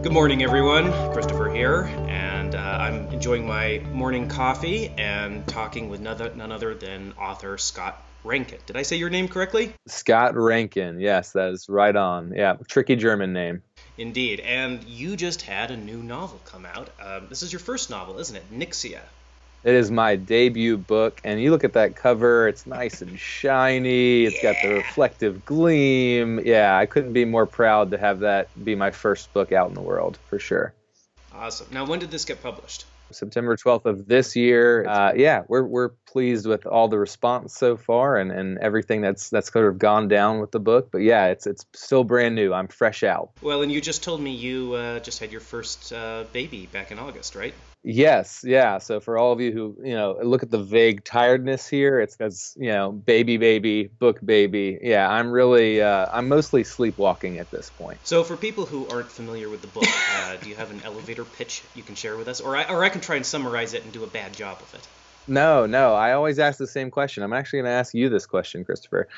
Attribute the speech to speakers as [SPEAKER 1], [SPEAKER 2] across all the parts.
[SPEAKER 1] Good morning, everyone. Christopher here, and I'm enjoying my morning coffee and talking with none other than author Scott Reintgen. Did I say your name correctly?
[SPEAKER 2] Scott Reintgen. Yes, that is right on. Yeah, tricky German name.
[SPEAKER 1] Indeed, and you just had a new novel come out. This is your first novel, isn't it? Nyxia.
[SPEAKER 2] It is my debut book, and you look at that cover, it's nice and shiny. It's got the
[SPEAKER 1] Yeah.
[SPEAKER 2] reflective gleam. Yeah, I couldn't be more proud to have that be my first book out in the world, for sure.
[SPEAKER 1] Awesome. Now, when did this get published?
[SPEAKER 2] September 12th of this year. Yeah, we're pleased with all the response so far and everything that's sort of gone down with the book. But yeah, it's still brand new. I'm fresh out.
[SPEAKER 1] Well, and you just told me you just had your first baby back in August, right?
[SPEAKER 2] Yes, yeah. So for all of you who, look at the vague tiredness here, it's because, baby, book baby. Yeah, I'm mostly sleepwalking at this point.
[SPEAKER 1] So, for people who aren't familiar with the book, do you have an elevator pitch you can share with us? Or I can try and summarize it and do a bad job of it.
[SPEAKER 2] No. I always ask the same question. I'm actually going to ask you this question, Christopher.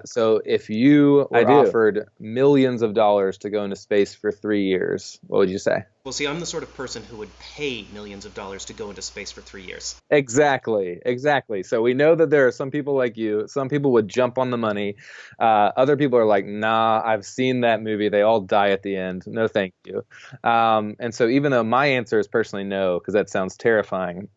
[SPEAKER 2] So if you were offered millions of dollars to go into space for 3 years, what would you say?
[SPEAKER 1] Well, see, I'm the sort of person who would pay millions of dollars to go into space for 3 years.
[SPEAKER 2] Exactly. So we know that there are some people like you. Some people would jump on the money. Other people are like, nah, I've seen that movie. They all die at the end. No, thank you. And so even though my answer is personally no, because that sounds terrifying,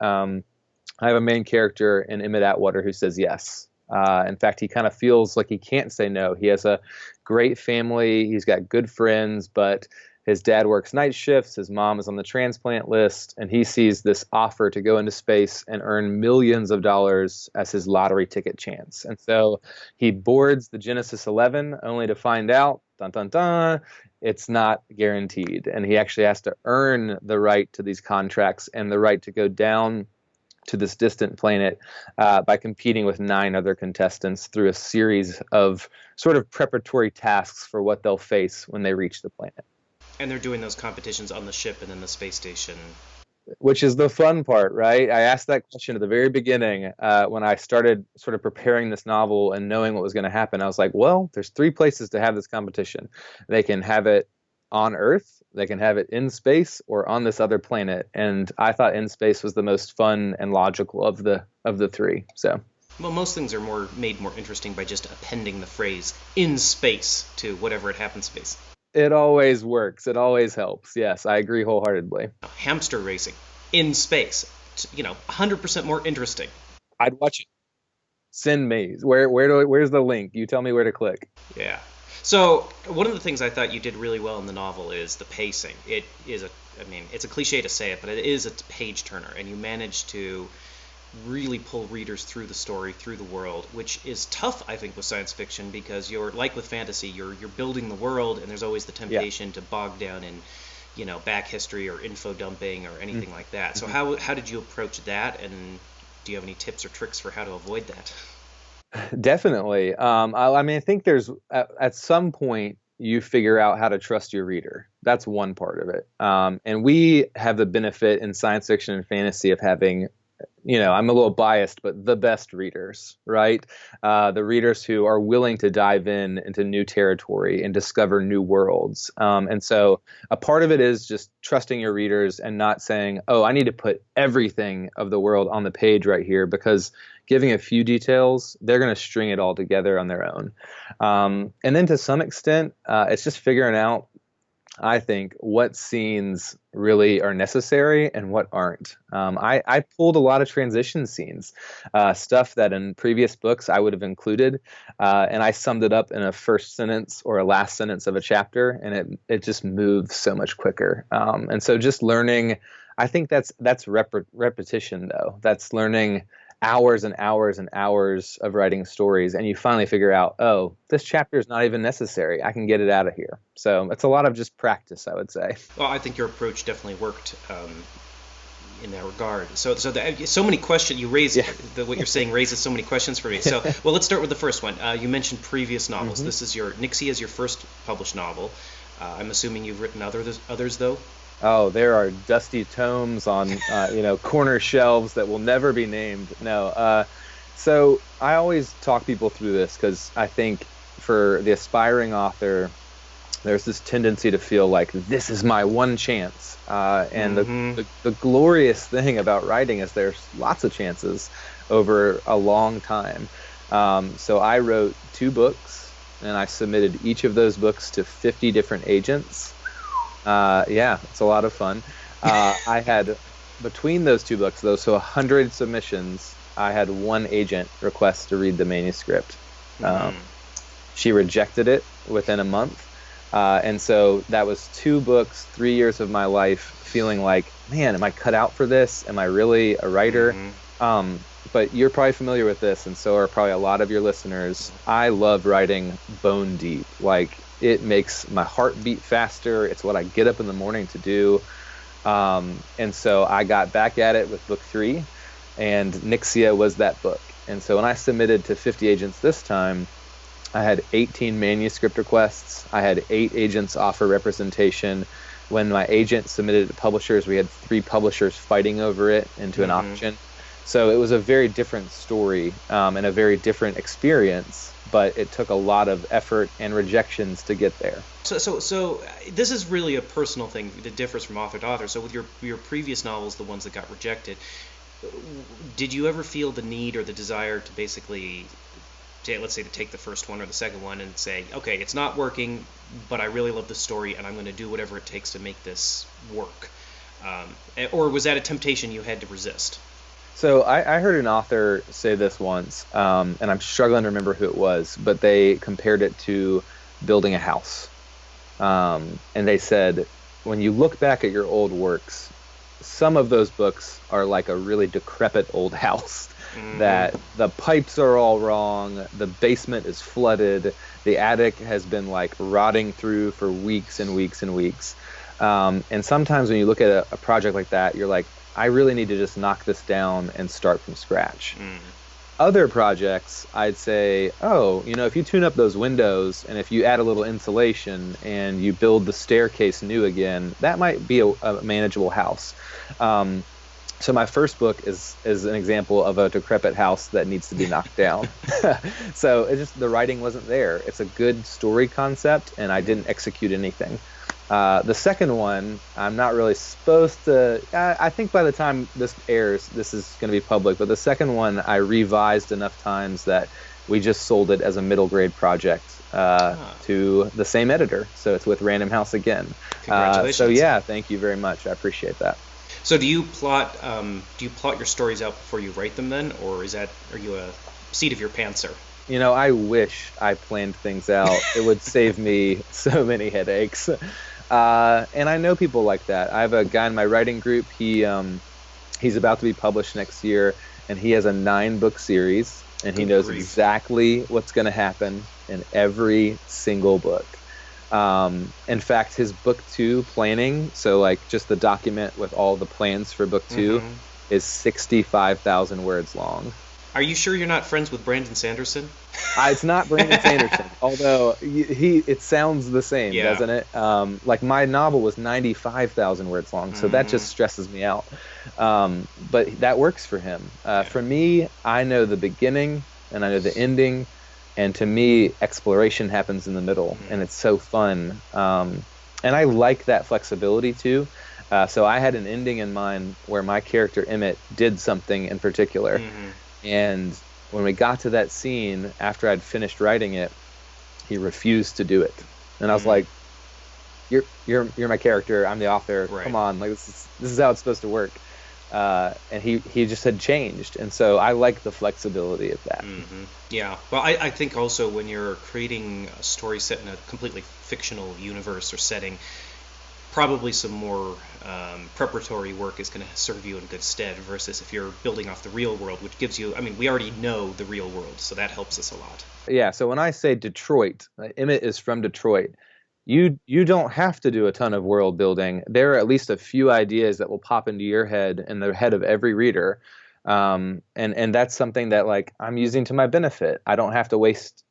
[SPEAKER 2] I have a main character in Emmett Atwater who says yes. In fact, he kind of feels like he can't say no. He has a great family. He's got good friends, but his dad works night shifts. His mom is on the transplant list, and he sees this offer to go into space and earn millions of dollars as his lottery ticket chance. And so he boards the Genesis 11 only to find out, dun, dun, dun, it's not guaranteed. And he actually has to earn the right to these contracts and the right to go down to this distant planet by competing with 9 other contestants through a series of sort of preparatory tasks for what they'll face when they reach the planet.
[SPEAKER 1] And they're doing those competitions on the ship and then the space station.
[SPEAKER 2] Which is the fun part, right? I asked that question at the very beginning when I started sort of preparing this novel and knowing what was going to happen. I was like, well, there's 3 places to have this competition. They can have it on Earth, they can have it in space, or on this other planet. And I thought in space was the most fun and logical of the 3. So,
[SPEAKER 1] well, most things are made more interesting by just appending the phrase "in space" to whatever it happens to be.
[SPEAKER 2] It always works. It always helps. Yes, I agree wholeheartedly.
[SPEAKER 1] Hamster racing in space, 100% more interesting.
[SPEAKER 2] I'd watch it. Send me. Where's the link? You tell me where to click.
[SPEAKER 1] Yeah. So one of the things I thought you did really well in the novel is the pacing. It's a cliche to say it, but it is a page turner, and you managed to really pull readers through the story, through the world, which is tough, I think, with science fiction because you're like with fantasy, you're building the world, and there's always the temptation to bog down in, back history or info dumping or anything like that. So how did you approach that, and do you have any tips or tricks for how to avoid that?
[SPEAKER 2] Definitely. I think there's at some point you figure out how to trust your reader. That's one part of it. And we have the benefit in science fiction and fantasy of having, I'm a little biased, but the best readers, right? The readers who are willing to dive into new territory and discover new worlds. And so a part of it is just trusting your readers and not saying, oh, I need to put everything of the world on the page right here, because giving a few details, they're going to string it all together on their own. And then to some extent, it's just figuring out, I think, what scenes really are necessary and what aren't. I pulled a lot of transition scenes, stuff that in previous books I would have included, and I summed it up in a first sentence or a last sentence of a chapter, and it just moves so much quicker. And so just learning, I think that's repetition, though. That's learning hours and hours and hours of writing stories, and you finally figure out, oh, this chapter is not even necessary. I can get it out of here. So it's a lot of just practice, I would say.
[SPEAKER 1] Well, I think your approach definitely worked in that regard. So many questions you raise. Yeah. What you're saying raises so many questions for me. So, well, let's start with the first one. You mentioned previous novels. This is Nyxia is your first published novel. I'm assuming you've written others though.
[SPEAKER 2] Oh, there are dusty tomes on, corner shelves that will never be named. No. So I always talk people through this because I think for the aspiring author, there's this tendency to feel like this is my one chance. And
[SPEAKER 1] Mm-hmm.
[SPEAKER 2] the glorious thing about writing is there's lots of chances over a long time. So I wrote 2 books, and I submitted each of those books to 50 different agents. Yeah, it's a lot of fun. I had, between those 2 books, though, so 100 submissions, I had one agent request to read the manuscript. Um,
[SPEAKER 1] Mm-hmm.
[SPEAKER 2] she rejected it within a month. And so that was 2 books, 3 years of my life feeling like, man, am I cut out for this? Am I really a writer?
[SPEAKER 1] Mm-hmm.
[SPEAKER 2] Um, but you're probably familiar with this, and so are probably a lot of your listeners. I love writing bone deep. Like, it makes my heart beat faster. It's what I get up in the morning to do. And so I got back at it with book 3, and Nyxia was that book. And so when I submitted to 50 agents this time, I had 18 manuscript requests. I had 8 agents offer representation. When my agent submitted it to publishers, we had 3 publishers fighting over it into an
[SPEAKER 1] Mm-hmm.
[SPEAKER 2] auction. So it was a very different story, and a very different experience, but it took a lot of effort and rejections to get there.
[SPEAKER 1] So this is really a personal thing that differs from author to author. So with your previous novels, the ones that got rejected, did you ever feel the need or the desire to basically, let's say, to take the first one or the second one and say, okay, it's not working, but I really love the story and I'm going to do whatever it takes to make this work? Or was that a temptation you had to resist?
[SPEAKER 2] So I heard an author say this once, and I'm struggling to remember who it was, but they compared it to building a house. And they said, when you look back at your old works, some of those books are like a really decrepit old house.
[SPEAKER 1] Mm-hmm.
[SPEAKER 2] That the pipes are all wrong, the basement is flooded, the attic has been like rotting through for weeks and weeks and weeks. And sometimes when you look at a project like that, you're like, I really need to just knock this down and start from scratch.
[SPEAKER 1] Mm.
[SPEAKER 2] Other projects, I'd say, oh, if you tune up those windows and if you add a little insulation and you build the staircase new again, that might be a manageable house. So my first book is an example of a decrepit house that needs to be knocked down. So the writing wasn't there. It's a good story concept, and I didn't execute anything. The second one, I'm not really supposed to. I think by the time this airs, this is going to be public. But the second one, I revised enough times that we just sold it as a middle grade project to the same editor. So it's with Random House again.
[SPEAKER 1] Congratulations.
[SPEAKER 2] So yeah, thank you very much. I appreciate that.
[SPEAKER 1] So do you plot your stories out before you write them then, or are you a seat of your pantser?
[SPEAKER 2] I wish I planned things out. It would save me so many headaches. And I know people like that. I have a guy in my writing group. He's about to be published next year, and he has a 9-book series, and he knows exactly what's going to happen in every single book. In fact, his book 2 planning, so like just the document with all the plans for book 2,
[SPEAKER 1] Mm-hmm.
[SPEAKER 2] is 65,000 words long.
[SPEAKER 1] Are you sure you're not friends with Brandon Sanderson?
[SPEAKER 2] It's not Brandon Sanderson, although it sounds the same,
[SPEAKER 1] Yeah.
[SPEAKER 2] doesn't it? Like my novel was 95,000 words long, so that just stresses me out. But that works for him. For me, I know the beginning and I know the ending, and to me, exploration happens in the middle, and it's so fun. And I like that flexibility too. So I had an ending in mind where my character Emmett did something in particular.
[SPEAKER 1] Mm-hmm.
[SPEAKER 2] And when we got to that scene, after I'd finished writing it, he refused to do it. And I was like, "You're my character. I'm the author.
[SPEAKER 1] Right.
[SPEAKER 2] Come on, like this is how it's supposed to work." And he just had changed, and so I like the flexibility of that.
[SPEAKER 1] Mm-hmm. Yeah. Well, I think also when you're creating a story set in a completely fictional universe or setting, probably some more preparatory work is going to serve you in good stead versus if you're building off the real world, which gives you, we already know the real world, so that helps us a lot.
[SPEAKER 2] Yeah, so when I say Detroit, Emmett is from Detroit, you don't have to do a ton of world building. There are at least a few ideas that will pop into your head and the head of every reader. And that's something that like I'm using to my benefit. I don't have to waste,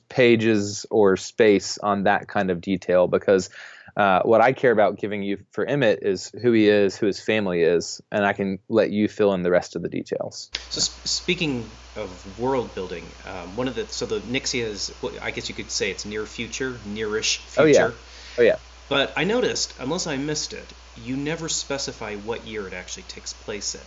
[SPEAKER 2] pages or space on that kind of detail because What I care about giving you for Emmett is who he is, who his family is, and I can let you fill in the rest of the details.
[SPEAKER 1] So speaking of world building, the Nyxia is, well, I guess you could say it's near future, nearish
[SPEAKER 2] Oh yeah,
[SPEAKER 1] future.
[SPEAKER 2] oh yeah.
[SPEAKER 1] But I noticed, unless I missed it, you never specify what year it actually takes place in.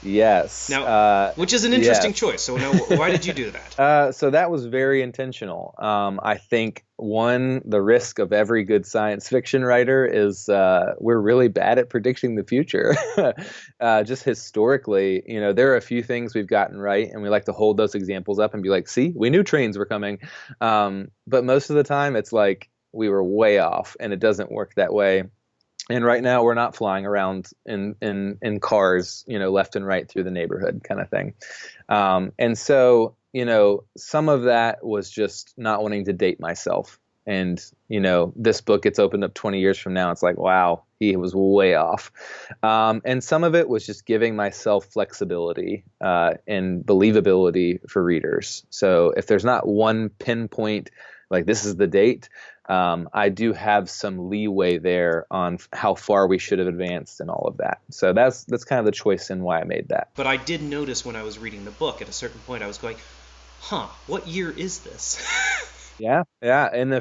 [SPEAKER 2] Yes.
[SPEAKER 1] Now, which is an interesting
[SPEAKER 2] yes.
[SPEAKER 1] choice. So now, why did you do that?
[SPEAKER 2] So that was very intentional. I think one, the risk of every good science fiction writer is we're really bad at predicting the future. Just historically, there are a few things we've gotten right, and we like to hold those examples up and be like, see, we knew trains were coming. But most of the time, it's like we were way off, and it doesn't work that way. And right now we're not flying around in cars, left and right through the neighborhood kind of thing. And so, some of that was just not wanting to date myself. And, this book gets opened up 20 years from now. It's like, wow, he was way off. And some of it was just giving myself flexibility and believability for readers. So if there's not one pinpoint, like this is the date, I do have some leeway there on how far we should have advanced and all of that. So that's kind of the choice in why I made that.
[SPEAKER 1] But I did notice when I was reading the book, at a certain point, I was going, what year is this?
[SPEAKER 2] Yeah. And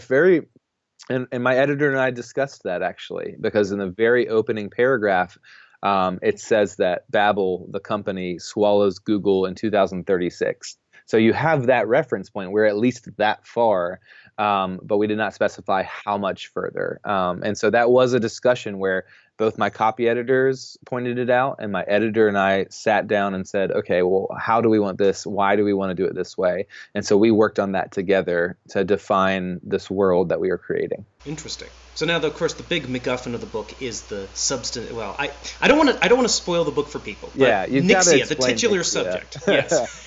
[SPEAKER 2] and my editor and I discussed that actually, because in the very opening paragraph, it says that Babel, the company, swallows Google in 2036. So you have that reference point. We're at least that far, but we did not specify how much further. And so that was a discussion where both my copy editors pointed it out, and my editor and I sat down and said, okay, well, how do we want this? Why do we want to do it this way? And so we worked on that together to define this world that we are creating.
[SPEAKER 1] Interesting. So now, of course, the big MacGuffin of the book is the substance. Well, I don't want to spoil the book for people. But
[SPEAKER 2] yeah, you've
[SPEAKER 1] Nyxia, the
[SPEAKER 2] explain
[SPEAKER 1] titular
[SPEAKER 2] Nyxia.
[SPEAKER 1] Subject. Yes.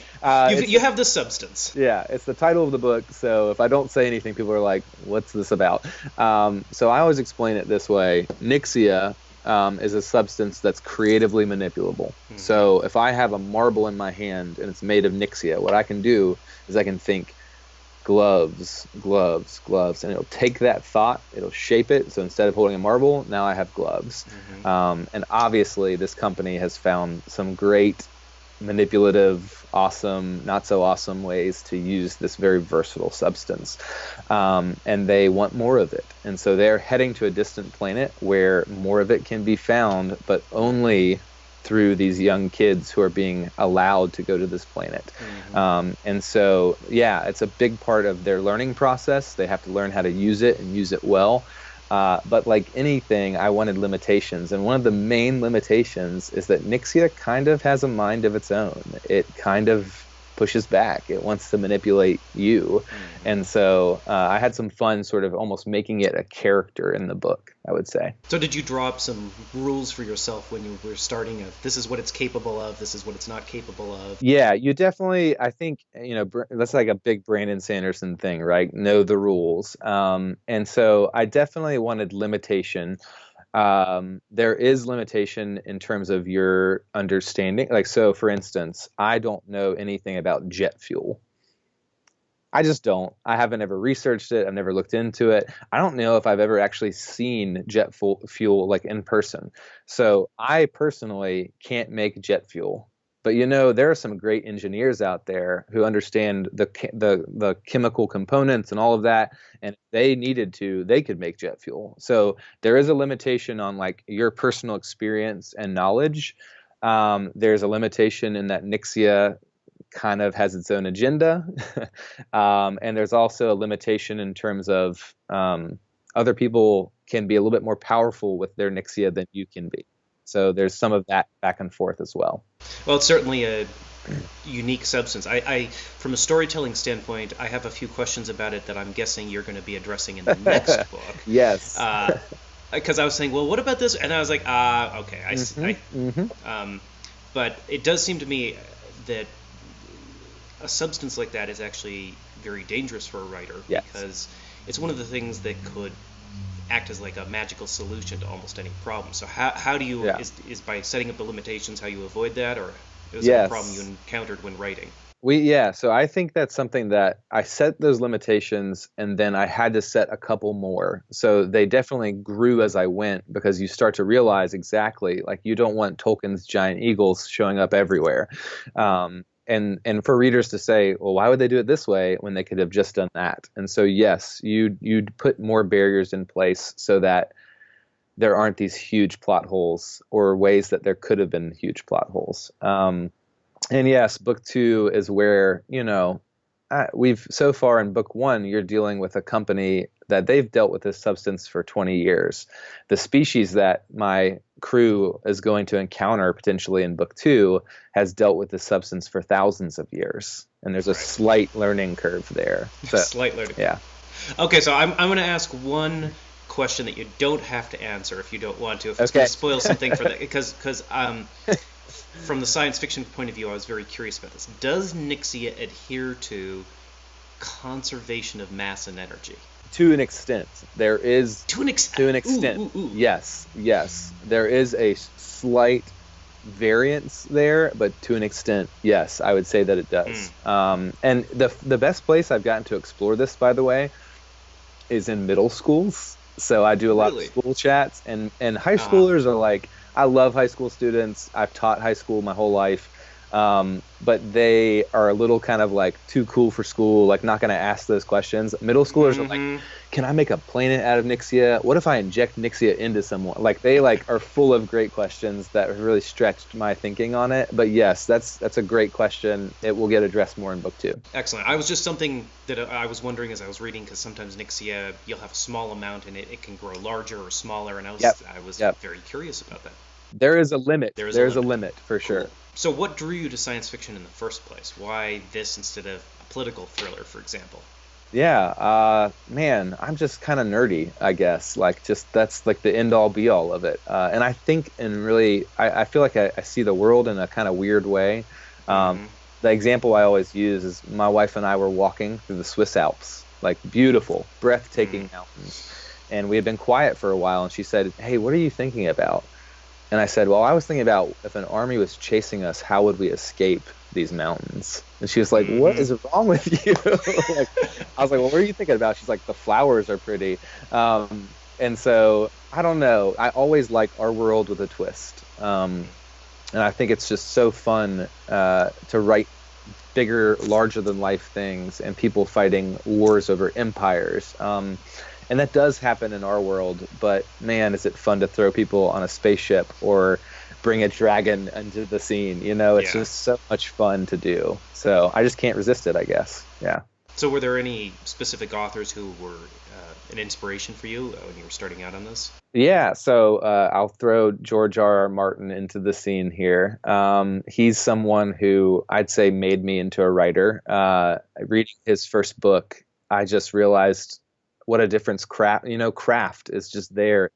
[SPEAKER 1] You have the substance.
[SPEAKER 2] Yeah, it's the title of the book, so if I don't say anything, people are like, what's this about? So I always explain it this way. Nyxia is a substance that's creatively manipulable. Mm-hmm. So if I have a marble in my hand and it's made of Nyxia, what I can do is I can think gloves, gloves, gloves, and it'll take that thought, it'll shape it. So instead of holding a marble, now I have gloves. Mm-hmm. And obviously this company has found some great manipulative, awesome, not so awesome ways to use this very versatile substance. And they want more of it. And so they're heading to a distant planet where more of it can be found, but only through these young kids who are being allowed to go to this planet. Mm-hmm. And so, yeah, it's a big part of their learning process. They have to learn how to use it and use it well. But like anything, I wanted limitations. And one of the main limitations is that Nyxia kind of has a mind of its own. It kind of pushes back. It wants to manipulate you. Mm-hmm. And so I had some fun sort of almost making it a character in the book, I would say.
[SPEAKER 1] So did you draw up some rules for yourself when you were starting this is what it's capable of, this is what it's not capable of?
[SPEAKER 2] Yeah, you definitely, I think, that's like a big Brandon Sanderson thing, right? Know the rules. And so I definitely wanted limitation. There is limitation in terms of your understanding. Like, so for instance, I don't know anything about jet fuel. I just don't. I haven't ever researched it. I've never looked into it. I don't know if I've ever actually seen jet fuel like in person. So I personally can't make jet fuel. But there are some great engineers out there who understand the chemical components and all of that. And if they needed to, they could make jet fuel. So there is a limitation on like your personal experience and knowledge. There's a limitation in that Nyxia kind of has its own agenda. And there's also a limitation in terms of other people can be a little bit more powerful with their Nyxia than you can be. So there's some of that back and forth as well.
[SPEAKER 1] Well, it's certainly a unique substance. I from a storytelling standpoint, I have a few questions about it that I'm guessing you're going to be addressing in the next book.
[SPEAKER 2] Yes.
[SPEAKER 1] Because I was saying, well, what about this? And I was like, okay, I see. But it does seem to me that a substance like that is actually very dangerous for a writer.
[SPEAKER 2] Yes.
[SPEAKER 1] Because it's one of the things that could act as like a magical solution to almost any problem. So how do you, is by setting up the limitations how you avoid that, or is it a problem you encountered when writing?
[SPEAKER 2] So I think that's something that I set those limitations and then I had to set a couple more. So they definitely grew as I went because you start to realize exactly like you don't want Tolkien's giant eagles showing up everywhere. And for readers to say, well, why would they do it this way when they could have just done that? And so yes, you'd put more barriers in place so that there aren't these huge plot holes or ways that there could have been huge plot holes. And yes, book two is where, we've so far in book one, you're dealing with a company that they've dealt with this substance for 20 years. The species that my crew is going to encounter potentially in book two has dealt with this substance for thousands of years. And there's a slight learning curve there. So,
[SPEAKER 1] Slight learning.
[SPEAKER 2] Yeah.
[SPEAKER 1] Okay, so I'm going to ask one question that you don't have to answer if you don't want to. If it's going to spoil something for that, because from the science fiction point of view, I was very curious about this. Does Nyxia adhere to conservation of mass and energy?
[SPEAKER 2] To an extent. There is...
[SPEAKER 1] To an extent.
[SPEAKER 2] To an extent. Ooh. Yes. There is a slight variance there, but to an extent, yes, I would say that it does. And the best place I've gotten to explore this, by the way, is in middle schools. So I do a lot of school chats, and high schoolers are like, I love high school students. I've taught high school my whole life. But they are a little kind of like too cool for school, like not going to ask those questions. Middle schoolers are like, can I make a planet out of Nyxia? What if I inject Nyxia into someone? Like they are full of great questions that have really stretched my thinking on it. But yes, that's a great question. It will get addressed more in book two.
[SPEAKER 1] Excellent. I was just something that I was wondering as I was reading, because sometimes Nyxia, you'll have a small amount and it can grow larger or smaller. And I was very curious about that.
[SPEAKER 2] There is a limit. There's a limit for sure.
[SPEAKER 1] So what drew you to science fiction in the first place? Why this instead of a political thriller, for example?
[SPEAKER 2] Yeah, man, I'm just kind of nerdy, I guess. Like, just that's like the end all be all of it. And I think, I feel like I see the world in a kind of weird way. The example I always use is my wife and I were walking through the Swiss Alps, like beautiful, breathtaking mountains. And we had been quiet for a while, and she said, "Hey, what are you thinking about?" And I said, well, I was thinking about if an army was chasing us, how would we escape these mountains? And she was like, what is wrong with you? I was like, well, what are you thinking about? She's like, the flowers are pretty. And so, I don't know. I always like our world with a twist. And I think it's just so fun to write bigger, larger than life things and people fighting wars over empires. And that does happen in our world, but man, is it fun to throw people on a spaceship or bring a dragon into the scene. It's just so much fun to do. So I just can't resist it, I guess. Yeah.
[SPEAKER 1] So were there any specific authors who were an inspiration for you when you were starting out on this?
[SPEAKER 2] Yeah, so I'll throw George R.R. Martin into the scene here. He's someone who I'd say made me into a writer. Reading his first book, I just realized what a difference craft is just there.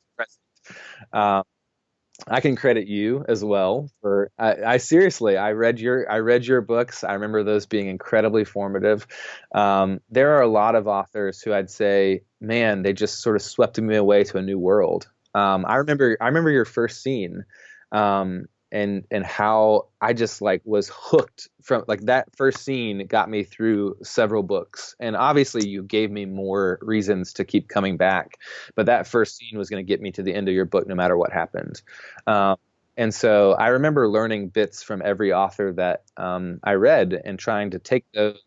[SPEAKER 2] I can credit you as well for. I seriously, I read your books. I remember those being incredibly formative. There are a lot of authors who I'd say, man, they just sort of swept me away to a new world. I remember your first scene, and how I just was hooked from that first scene got me through several books. And obviously you gave me more reasons to keep coming back, but that first scene was going to get me to the end of your book no matter what happened. And so I remember learning bits from every author that I read and trying to take those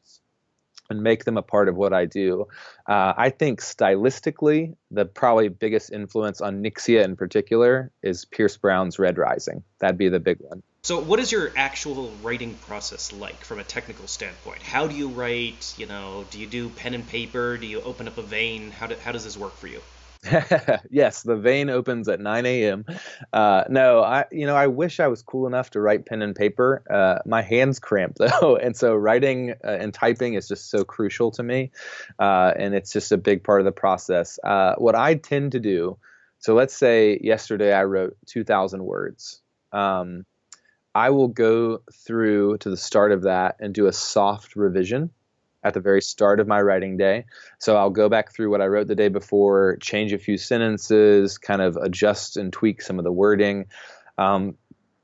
[SPEAKER 2] and make them a part of what I do. I think stylistically, the probably biggest influence on Nyxia in particular is Pierce Brown's Red Rising. That'd be the big one.
[SPEAKER 1] So what is your actual writing process like from a technical standpoint? How do you write? Do you do pen and paper? Do you open up a vein? How does this work for you?
[SPEAKER 2] Yes, the vein opens at 9 a.m. No, I wish I was cool enough to write pen and paper. My hands cramp though, and so writing and typing is just so crucial to me, and it's just a big part of the process. What I tend to do, so let's say yesterday I wrote 2,000 words. I will go through to the start of that and do a soft revision at the very start of my writing day. So I'll go back through what I wrote the day before, change a few sentences, kind of adjust and tweak some of the wording. And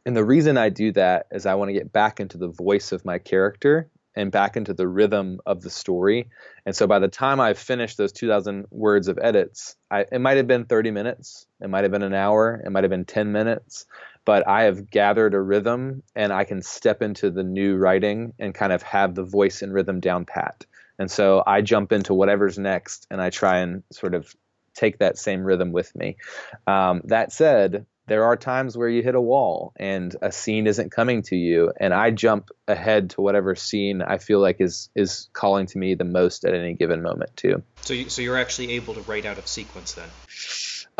[SPEAKER 2] the reason I do that is I want to get back into the voice of my character and back into the rhythm of the story. And so by the time I finished those 2,000 words of edits, it might have been 30 minutes, it might have been an hour, it might have been 10 minutes, but I have gathered a rhythm and I can step into the new writing and kind of have the voice and rhythm down pat. And so I jump into whatever's next and I try and sort of take that same rhythm with me. That said, there are times where you hit a wall and a scene isn't coming to you, and I jump ahead to whatever scene I feel like is calling to me the most at any given moment too.
[SPEAKER 1] So you're actually able to write out of sequence then?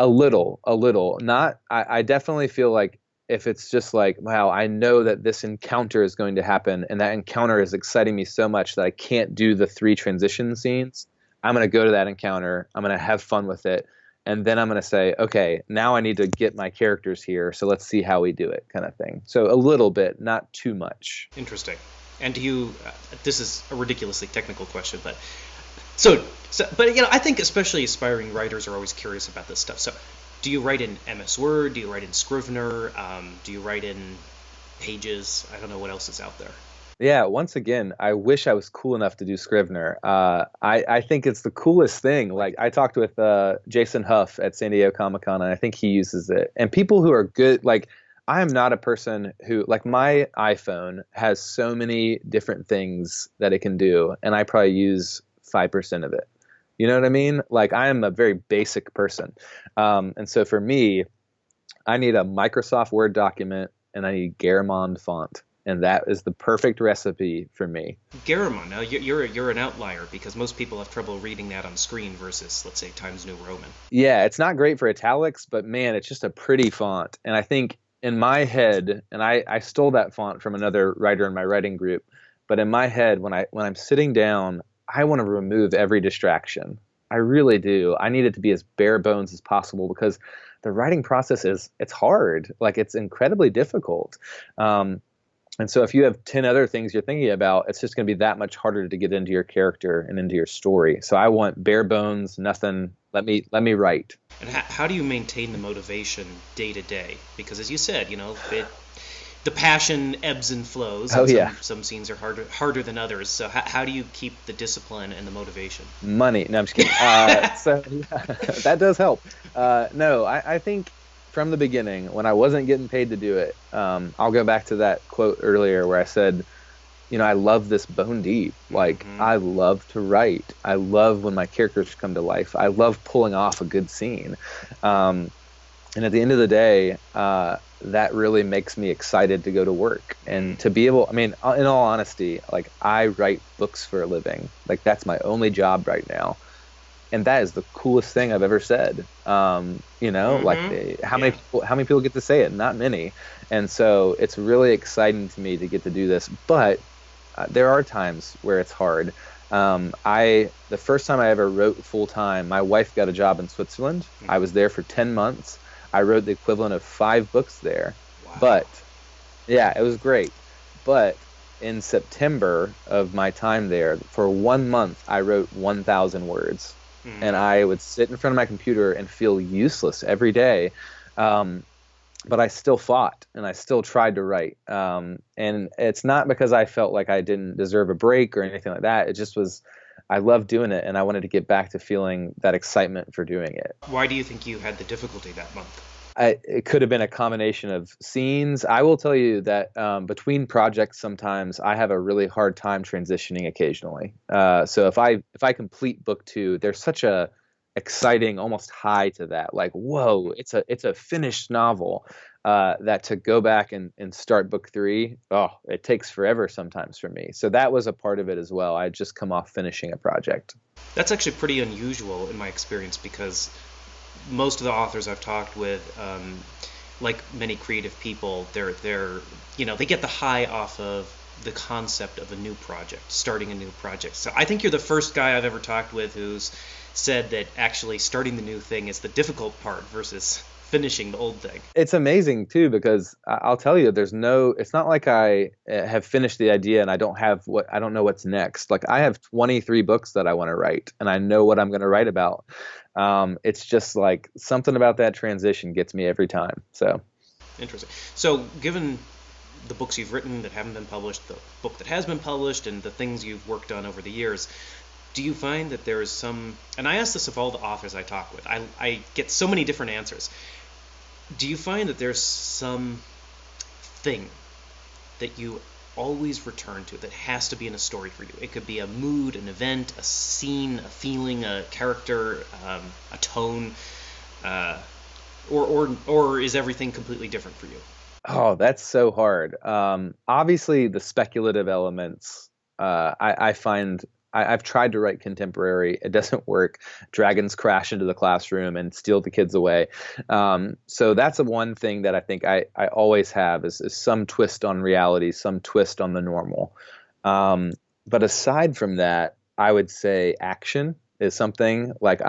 [SPEAKER 2] A little. Not. I definitely feel like if it's just like, wow, I know that this encounter is going to happen, and that encounter is exciting me so much that I can't do the 3 transition scenes. I'm going to go to that encounter. I'm going to have fun with it. And then I'm going to say, okay, now I need to get my characters here. So let's see how we do it, kind of thing. So a little bit, not too much.
[SPEAKER 1] Interesting. And do you, this is a ridiculously technical question, but but I think especially aspiring writers are always curious about this stuff. So do you write in MS Word? Do you write in Scrivener? Do you write in Pages? I don't know what else is out there.
[SPEAKER 2] Yeah, once again, I wish I was cool enough to do Scrivener. I think it's the coolest thing. Like, I talked with Jason Huff at San Diego Comic-Con, and I think he uses it. And people who are good, like, I am not a person who, like, my iPhone has so many different things that it can do, and I probably use 5% of it. You know what I mean? Like, I am a very basic person. And so for me, I need a Microsoft Word document, and I need Garamond font. And that is the perfect recipe for me.
[SPEAKER 1] Garamond, now you're an outlier because most people have trouble reading that on screen versus, let's say, Times New Roman.
[SPEAKER 2] Yeah, it's not great for italics, but man, it's just a pretty font. And I think in my head, and I stole that font from another writer in my writing group, but in my head, when I'm sitting down, I want to remove every distraction. I really do. I need it to be as bare bones as possible because the writing process it's hard. Like, it's incredibly difficult. And so if you have 10 other things you're thinking about, it's just going to be that much harder to get into your character and into your story. So I want bare bones, nothing. Let me write.
[SPEAKER 1] And how do you maintain the motivation day to day? Because as you said, the passion ebbs and flows. And some scenes are harder than others. So how do you keep the discipline and the motivation?
[SPEAKER 2] Money. No, I'm just kidding. So that does help. No, I think from the beginning, when I wasn't getting paid to do it, I'll go back to that quote earlier where I said, I love this bone deep. Like, I love to write. I love when my characters come to life. I love pulling off a good scene. And at the end of the day, that really makes me excited to go to work and to be able, in all honesty, like, I write books for a living. Like, that's my only job right now. And that is the coolest thing I've ever said. Like, how many people get to say it? Not many. And so it's really exciting to me to get to do this. But there are times where it's hard. The first time I ever wrote full time, my wife got a job in Switzerland. I was there for 10 months. I wrote the equivalent of 5 books there.
[SPEAKER 1] Wow.
[SPEAKER 2] But yeah, it was great. But in September of my time there, for 1 month, I wrote 1,000 words. And I would sit in front of my computer and feel useless every day. But I still fought and I still tried to write. And it's not because I felt like I didn't deserve a break or anything like that. It just was, I loved doing it and I wanted to get back to feeling that excitement for doing it.
[SPEAKER 1] Why do you think you had the difficulty that month?
[SPEAKER 2] It could have been a combination of scenes. I will tell you that between projects, sometimes I have a really hard time transitioning occasionally. So if I complete book 2, there's such a exciting, almost high to that. Like, whoa, it's a finished novel. That to go back and start book 3, it takes forever sometimes for me. So that was a part of it as well. I had just come off finishing a project.
[SPEAKER 1] That's actually pretty unusual in my experience because most of the authors I've talked with, like many creative people, they're they get the high off of the concept of a new project, starting a new project. So I think you're the first guy I've ever talked with who's said that actually starting the new thing is the difficult part versus finishing the old thing.
[SPEAKER 2] It's amazing too, because I'll tell you, it's not like I have finished the idea and I don't know what's next. Like, I have 23 books that I want to write and I know what I'm going to write about. It's just like something about that transition gets me every time. So
[SPEAKER 1] interesting. So given the books you've written that haven't been published, the book that has been published, and the things you've worked on over the years, do you find that there is some, and I ask this of all the authors I talk with, I get so many different answers. Do you find that there's some thing that you always return to that has to be in a story for you? It could be a mood, an event, a scene, a feeling, a character, a tone, or is everything completely different for you?
[SPEAKER 2] Oh, that's so hard. Obviously, the speculative elements, I find I've tried to write contemporary. It doesn't work. Dragons crash into the classroom and steal the kids away. So that's the one thing that I think I always have is some twist on reality, some twist on the normal. But aside from that, I would say action is something like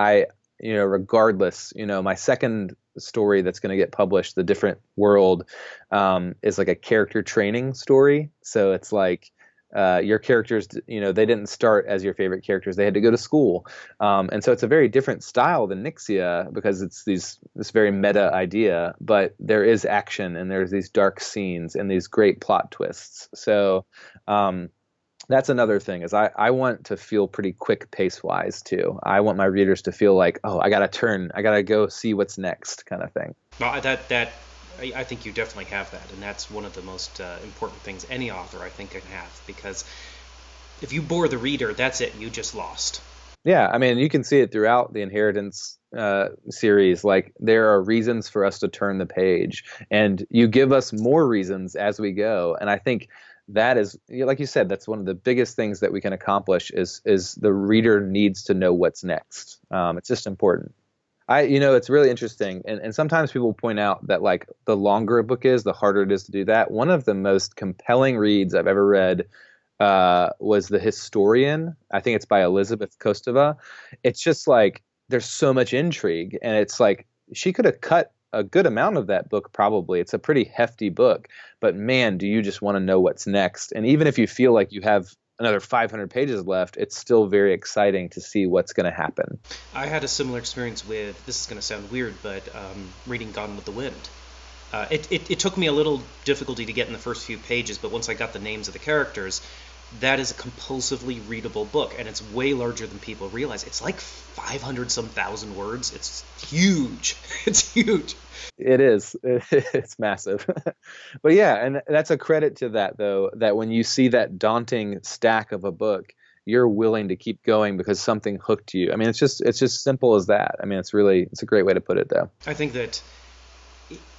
[SPEAKER 2] regardless, my second story that's going to get published, The Different World, is like a character training story. So it's like your characters, they didn't start as your favorite characters. They had to go to school. And so it's a very different style than Nyxia because it's this very meta idea, but there is action and there's these dark scenes and these great plot twists. So that's another thing is I want to feel pretty quick pace wise too. I want my readers to feel like, oh, I got to go see what's next kind of thing.
[SPEAKER 1] Well, I think you definitely have that, and that's one of the most important things any author I think can have, because if you bore the reader, that's it, you just lost.
[SPEAKER 2] Yeah, I mean, you can see it throughout the Inheritance series. Like, there are reasons for us to turn the page, and you give us more reasons as we go. And I think that is, like you said, that's one of the biggest things that we can accomplish is the reader needs to know what's next. It's just important. It's really interesting. And sometimes people point out that like the longer a book is, the harder it is to do that. One of the most compelling reads I've ever read was The Historian. I think it's by Elizabeth Kostova. It's just like, there's so much intrigue, and it's like, she could have cut a good amount of that book probably. It's a pretty hefty book, but man, do you just want to know what's next. And even if you feel like you have another 500 pages left, it's still very exciting to see what's going to happen.
[SPEAKER 1] I had a similar experience with, this is going to sound weird, but reading Gone with the Wind. It took me a little difficulty to get in the first few pages, but once I got the names of the characters, that is a compulsively readable book, and it's way larger than people realize. It's like 500 some thousand words. It's huge. It's huge.
[SPEAKER 2] It is. It's massive. But yeah, and that's a credit to that, though, that when you see that daunting stack of a book, you're willing to keep going because something hooked you. I mean, it's just simple as that. I mean, it's a great way to put it, though.
[SPEAKER 1] I think that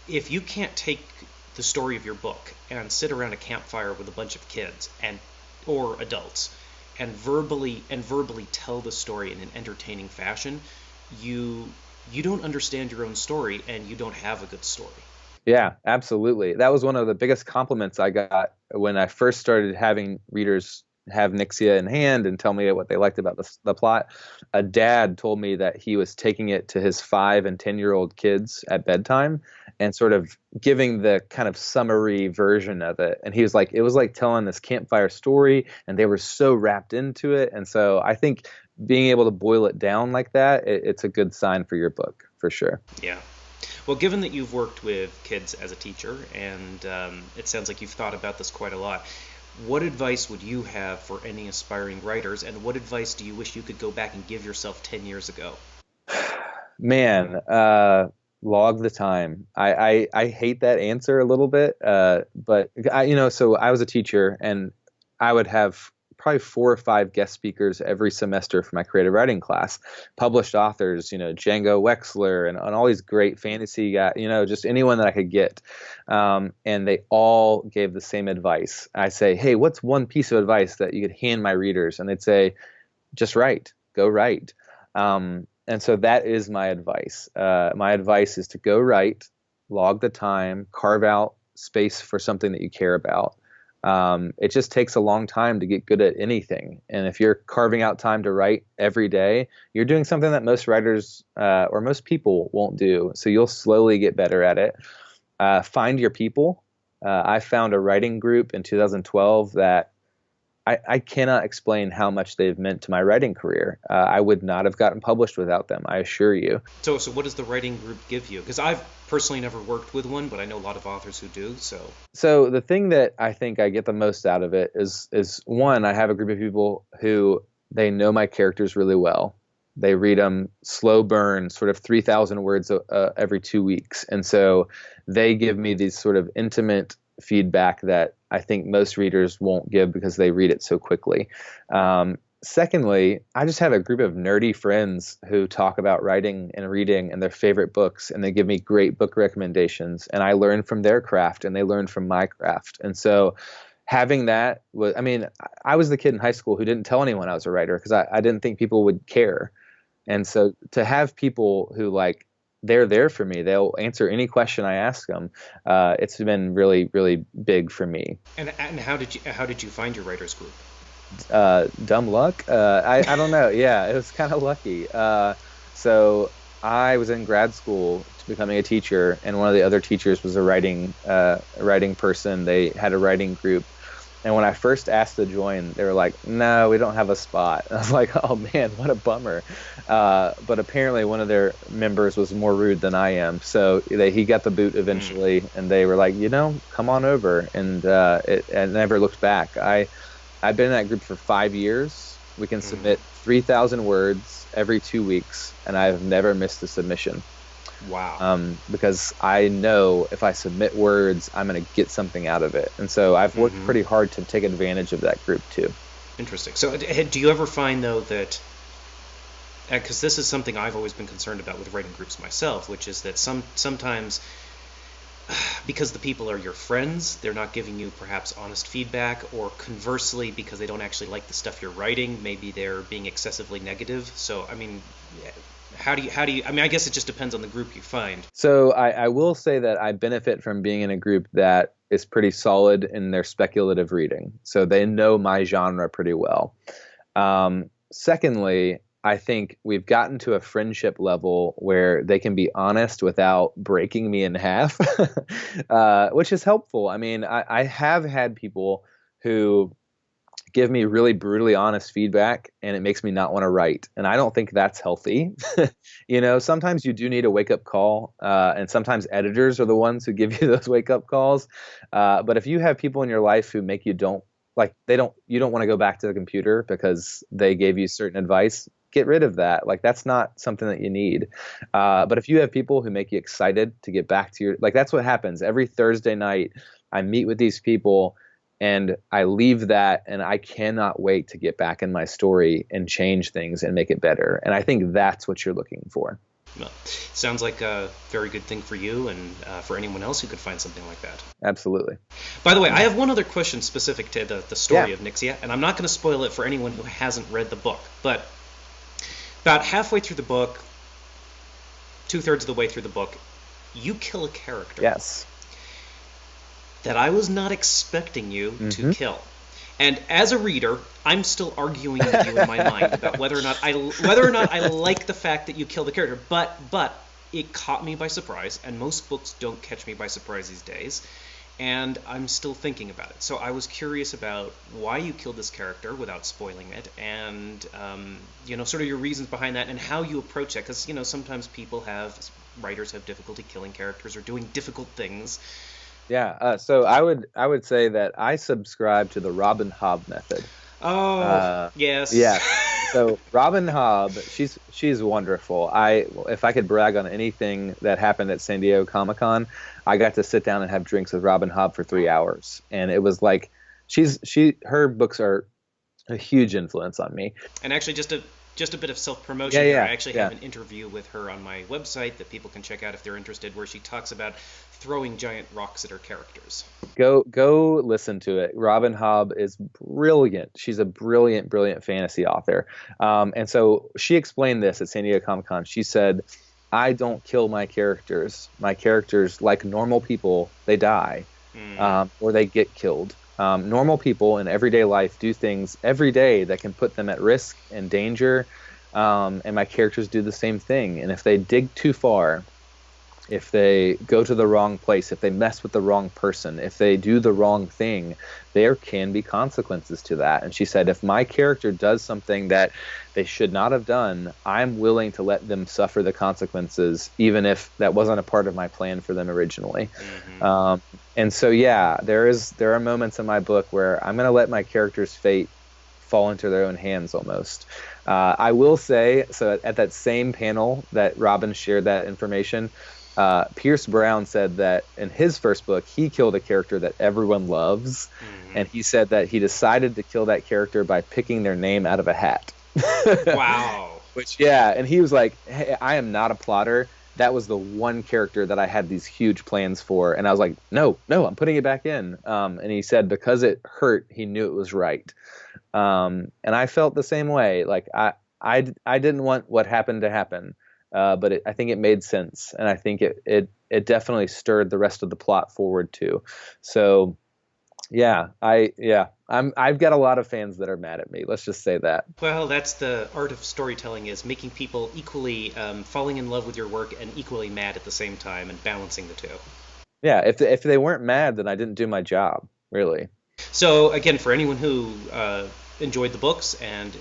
[SPEAKER 1] if you can't take the story of your book and sit around a campfire with a bunch of kids or adults and verbally tell the story in an entertaining fashion, you don't understand your own story, and you don't have a good story.
[SPEAKER 2] Yeah, absolutely. That was one of the biggest compliments I got when I first started having readers have Nyxia in hand and tell me what they liked about the plot. A dad told me that he was taking it to his 5 and 10-year-old kids at bedtime and sort of giving the kind of summary version of it. And he was like, it was like telling this campfire story, and they were so wrapped into it. And so I think being able to boil it down like that, it's a good sign for your book, for sure.
[SPEAKER 1] Yeah. Well, given that you've worked with kids as a teacher, and it sounds like you've thought about this quite a lot, what advice would you have for any aspiring writers, and what advice do you wish you could go back and give yourself 10 years ago?
[SPEAKER 2] Man, log the time. I hate that answer a little bit, but so I was a teacher, and I would have probably 4 or 5 guest speakers every semester for my creative writing class, published authors, Django Wexler and all these great fantasy guys, just anyone that I could get. And they all gave the same advice. I say, hey, what's one piece of advice that you could hand my readers? And they'd say, just write, go write. And so that is my advice. My advice is to go write, log the time, carve out space for something that you care about. It just takes a long time to get good at anything. And if you're carving out time to write every day, you're doing something that most writers or most people won't do. So you'll slowly get better at it. Find your people. I found a writing group in 2012 that I cannot explain how much they've meant to my writing career. I would not have gotten published without them, I assure you.
[SPEAKER 1] So what does the writing group give you? Because I've personally never worked with one, but I know a lot of authors who do.
[SPEAKER 2] So the thing that I think I get the most out of it is one, I have a group of people who they know my characters really well. They read them slow burn, sort of 3,000 words every 2 weeks. And so they give me these sort of intimate feedback that I think most readers won't give because they read it so quickly. Secondly, I just have a group of nerdy friends who talk about writing and reading and their favorite books, and they give me great book recommendations. And I learn from their craft, and they learn from my craft. And so having that was, I mean, I was the kid in high school who didn't tell anyone I was a writer because I didn't think people would care. And so to have people who they're there for me, they'll answer any question I ask them. It's been really, really big for me.
[SPEAKER 1] And how did you find your writers group?
[SPEAKER 2] Dumb luck. I don't know. Yeah, it was kind of lucky. So I was in grad school becoming a teacher, and one of the other teachers was a writing person. They had a writing group. And when I first asked to join, they were like, "No, we don't have a spot." I was like, "Oh man, what a bummer!" But apparently, one of their members was more rude than I am, so he got the boot eventually. And they were like, "Come on over." And I never looked back. I've been in that group for 5 years. We can submit 3,000 words every 2 weeks, and I've never missed a submission.
[SPEAKER 1] Wow.
[SPEAKER 2] Because I know if I submit words, I'm going to get something out of it. And so I've worked pretty hard to take advantage of that group too.
[SPEAKER 1] Interesting. So do you ever find, though, that, because this is something I've always been concerned about with writing groups myself, which is that sometimes because the people are your friends, they're not giving you perhaps honest feedback, or conversely, because they don't actually like the stuff you're writing, maybe they're being excessively negative. So, I mean, how do you, I mean, I guess it just depends on the group you find.
[SPEAKER 2] So I will say that I benefit from being in a group that is pretty solid in their speculative reading. So they know my genre pretty well. Secondly, I think we've gotten to a friendship level where they can be honest without breaking me in half, which is helpful. I mean, I have had people who give me really brutally honest feedback, and it makes me not want to write. And I don't think that's healthy. Sometimes you do need a wake up call, and sometimes editors are the ones who give you those wake up calls. But if you have people in your life who make you you don't want to go back to the computer because they gave you certain advice, get rid of that. That's not something that you need. But if you have people who make you excited to get back to that's what happens. Every Thursday night, I meet with these people, and I leave that, and I cannot wait to get back in my story and change things and make it better. And I think that's what you're looking for.
[SPEAKER 1] Well, sounds like a very good thing for you and for anyone else who could find something like that.
[SPEAKER 2] Absolutely.
[SPEAKER 1] By the way, I have one other question specific to the story of Nyxia, and I'm not going to spoil it for anyone who hasn't read the book. But about halfway through the book, 2/3 of the way through the book, you kill a character.
[SPEAKER 2] Yes.
[SPEAKER 1] That I was not expecting you to kill. And as a reader, I'm still arguing with you in my mind about whether or not I like the fact that you kill the character. But it caught me by surprise, and most books don't catch me by surprise these days. And I'm still thinking about it. So I was curious about why you killed this character without spoiling it, and sort of your reasons behind that, and how you approach it. Because sometimes writers have difficulty killing characters or doing difficult things.
[SPEAKER 2] Yeah, so I would say that I subscribe to the Robin Hobb method.
[SPEAKER 1] Oh, yes.
[SPEAKER 2] Yeah. So Robin Hobb, she's wonderful. If I could brag on anything that happened at San Diego Comic-Con, I got to sit down and have drinks with Robin Hobb for 3 hours, and it was like her books are a huge influence on me.
[SPEAKER 1] And actually, just a bit of self-promotion here. I actually have an interview with her on my website that people can check out if they're interested, where she talks about throwing giant rocks at her characters.
[SPEAKER 2] Go listen to it. Robin Hobb is brilliant. She's a brilliant, brilliant fantasy author. And so she explained this at San Diego Comic-Con. She said, I don't kill my characters. My characters, like normal people, they die or they get killed. Normal people in everyday life do things every day that can put them at risk and danger, and my characters do the same thing. And if they dig too far, if they go to the wrong place, if they mess with the wrong person, if they do the wrong thing, there can be consequences to that. And she said, if my character does something that they should not have done, I'm willing to let them suffer the consequences, even if that wasn't a part of my plan for them originally. And so, yeah, there are moments in my book where I'm going to let my character's fate fall into their own hands almost. I will say, so at that same panel that Robin shared that information, Pierce Brown said that in his first book, he killed a character that everyone loves. And he said that he decided to kill that character by picking their name out of a hat.
[SPEAKER 1] Wow.
[SPEAKER 2] Which, yeah, and he was like, hey, I am not a plotter. That was the one character that I had these huge plans for. And I was like, no, I'm putting it back in. And he said because it hurt, he knew it was right. And I felt the same way. Like I didn't want what happened to happen. But I think it made sense, and I think it definitely stirred the rest of the plot forward too. So, I've got a lot of fans that are mad at me. Let's just say that.
[SPEAKER 1] Well, that's the art of storytelling, is making people equally falling in love with your work and equally mad at the same time, and balancing the two.
[SPEAKER 2] Yeah, if they weren't mad, then I didn't do my job, really.
[SPEAKER 1] So again, for anyone who enjoyed the books and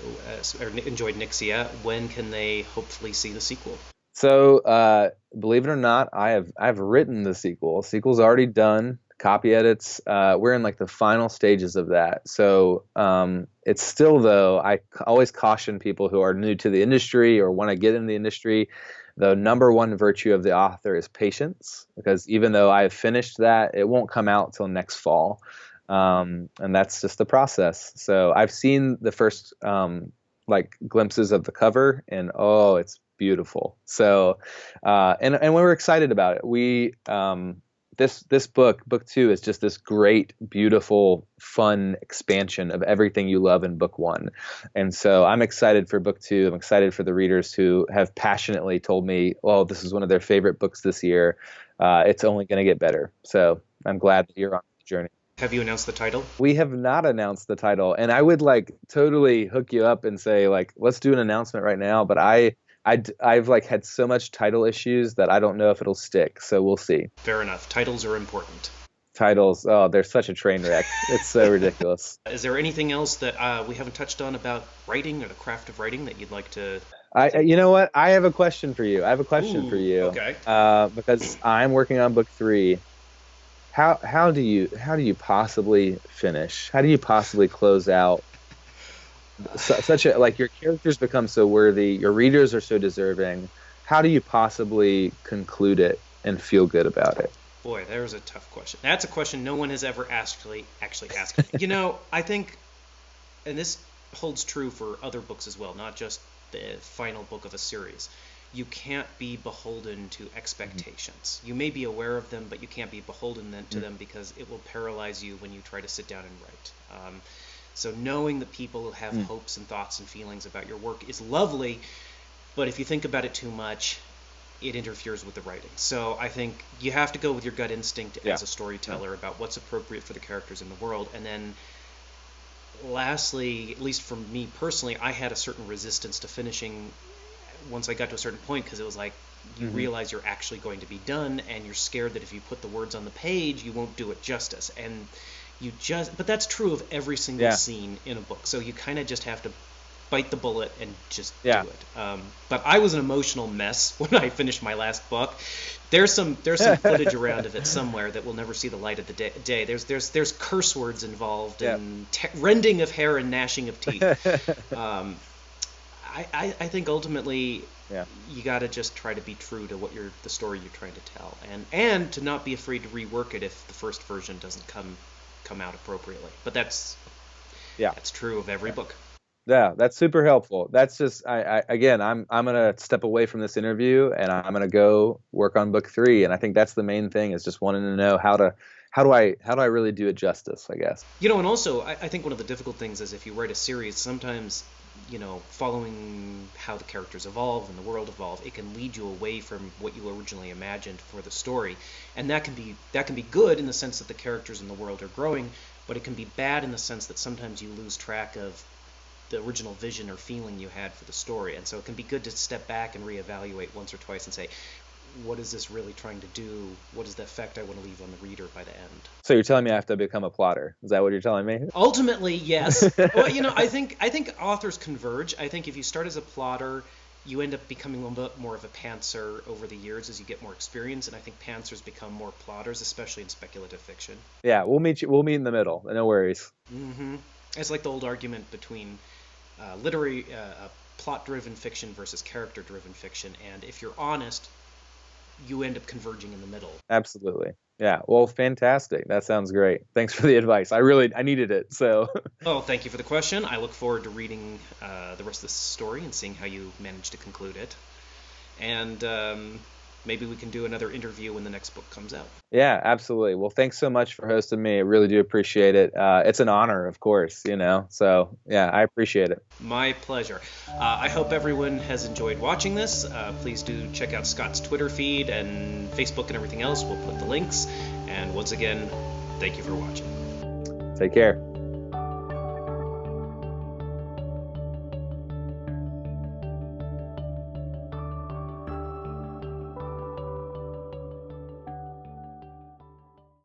[SPEAKER 1] or enjoyed Nyxia, when can they hopefully see the sequel?
[SPEAKER 2] So, believe it or not, I've written the sequel. Sequel's already done. Copy edits. We're in like the final stages of that. So it's still, though, I always caution people who are new to the industry or want to get in the industry. The number one virtue of the author is patience, because even though I've finished that, it won't come out till next fall. And that's just the process. So I've seen the first like glimpses of the cover, and oh, it's beautiful. So and we were excited about it. We this book 2, is just this great, beautiful, fun expansion of everything you love in book 1. And so I'm excited for book 2. I'm excited for the readers who have passionately told me, oh, this is one of their favorite books this year. It's only going to get better. So I'm glad that you're on the journey.
[SPEAKER 1] Have you announced the title?
[SPEAKER 2] We have not announced the title, and I would like totally hook you up and say like, let's do an announcement right now. But I've like had so much title issues that I don't know if it'll stick. So we'll see.
[SPEAKER 1] Fair enough. Titles are important.
[SPEAKER 2] Titles, oh, they're such a train wreck. It's so ridiculous.
[SPEAKER 1] Is there anything else that we haven't touched on about writing or the craft of writing that you'd like to?
[SPEAKER 2] You know what? I have a question for you.
[SPEAKER 1] Ooh,
[SPEAKER 2] For you.
[SPEAKER 1] Okay.
[SPEAKER 2] Because I'm working on book 3. How do you possibly finish? How do you possibly close out such a, like, your characters become so worthy, your readers are so deserving. How do you possibly conclude it and feel good about it?
[SPEAKER 1] Boy, there's a tough question. That's a question no one has ever actually asked me. You know, I think, and this holds true for other books as well, not just the final book of a series. You can't be beholden to expectations. You may be aware of them, but you can't be beholden to them, because it will paralyze you when you try to sit down and write. So knowing that people have hopes and thoughts and feelings about your work is lovely, but if you think about it too much, it interferes with the writing. So I think you have to go with your gut instinct as a storyteller about what's appropriate for the characters in the world. And then lastly, at least for me personally, I had a certain resistance to finishing once I got to a certain point, because it was like you realize you're actually going to be done, and you're scared that if you put the words on the page, you won't do it justice. And but that's true of every single scene in a book. So you kind of just have to bite the bullet and just do it. But I was an emotional mess when I finished my last book. There's some footage around of it somewhere that will never see the light of the day. There's curse words involved and rending of hair and gnashing of teeth. I think ultimately you got to just try to be true to what the story you're trying to tell, and to not be afraid to rework it if the first version doesn't come out appropriately. But that's true of every book.
[SPEAKER 2] Yeah, that's super helpful. That's just I'm gonna step away from this interview, and I'm gonna go work on book 3. And I think that's the main thing, is just wanting to know how do I really do it justice, I guess.
[SPEAKER 1] You know, and also I think one of the difficult things is if you write a series, sometimes, you know, following how the characters evolve and the world evolve, it can lead you away from what you originally imagined for the story. And that can be good in the sense that the characters in the world are growing, but it can be bad in the sense that sometimes you lose track of the original vision or feeling you had for the story. And so it can be good to step back and reevaluate once or twice and say, what is this really trying to do? What is the effect I want to leave on the reader by the end?
[SPEAKER 2] So you're telling me I have to become a plotter? Is that what you're telling me?
[SPEAKER 1] Ultimately, yes. Well, I think authors converge. I think if you start as a plotter, you end up becoming a little bit more of a pantser over the years as you get more experience, and I think pantsers become more plotters, especially in speculative fiction.
[SPEAKER 2] Yeah, we'll meet you. We'll meet in the middle. No worries.
[SPEAKER 1] Mm-hmm. It's like the old argument between plot-driven fiction versus character-driven fiction, and if you're honest, you end up converging in the middle.
[SPEAKER 2] Absolutely. Yeah. Well, fantastic. That sounds great. Thanks for the advice. I needed it. So.
[SPEAKER 1] Oh, thank you for the question. I look forward to reading the rest of this story and seeing how you manage to conclude it. And maybe we can do another interview when the next book comes out.
[SPEAKER 2] Yeah, absolutely. Well, thanks so much for hosting me. I really do appreciate it. It's an honor, of course, So, yeah, I appreciate it.
[SPEAKER 1] My pleasure. I hope everyone has enjoyed watching this. Please do check out Scott's Twitter feed and Facebook and everything else. We'll put the links. And once again, thank you for watching.
[SPEAKER 2] Take care.